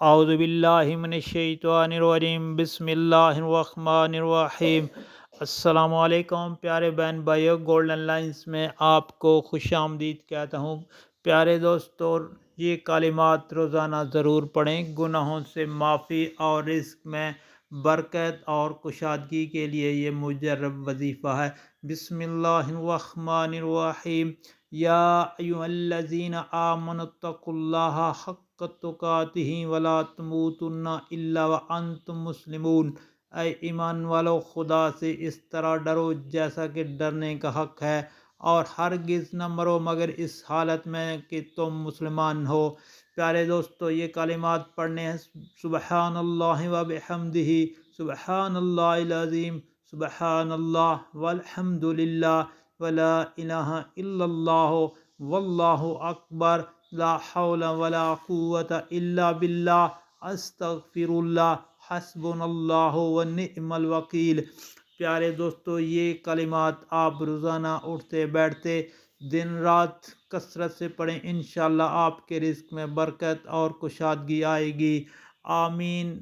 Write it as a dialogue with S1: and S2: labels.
S1: اعوذ باللہ من الشیطان الرجیم بسم اللہ الرحمن الرحیم۔ السلام علیکم پیارے بہن بھائیو، گولڈن لائنز میں آپ کو خوش آمدید کہتا ہوں۔ پیارے دوستو، یہ کلمات روزانہ ضرور پڑھیں، گناہوں سے معافی اور رزق میں برکت اور کشادگی کے لیے یہ مجرب وظیفہ ہے۔ بسم اللہ الرحمن الرحیم۔ یا ایھا الذین آمنوا اتقوا اللہ حق تقاتہ ولا تموتن الا وانتم مسلمون۔ اے ایمان والو، خدا سے اس طرح ڈرو جیسا کہ ڈرنے کا حق ہے، اور ہرگز نہ مرو مگر اس حالت میں کہ تم مسلمان ہو۔ پیارے دوستو، یہ کلمات پڑھنے ہیں: سبحان اللہ و بحمدہ، سبحان اللہ العظیم، سبحان اللہ والحمد للہ ولا الہ الا اللہ واللہ اکبر، لا حول ولا قوة الا باللہ، استغفر اللہ، حسبنا اللہ ونعم الوکیل۔ پیارے دوستو، یہ کلمات آپ روزانہ اٹھتے بیٹھتے دن رات کثرت سے پڑھیں، انشاءاللہ آپ کے رزق میں برکت اور کشادگی آئے گی۔ آمین۔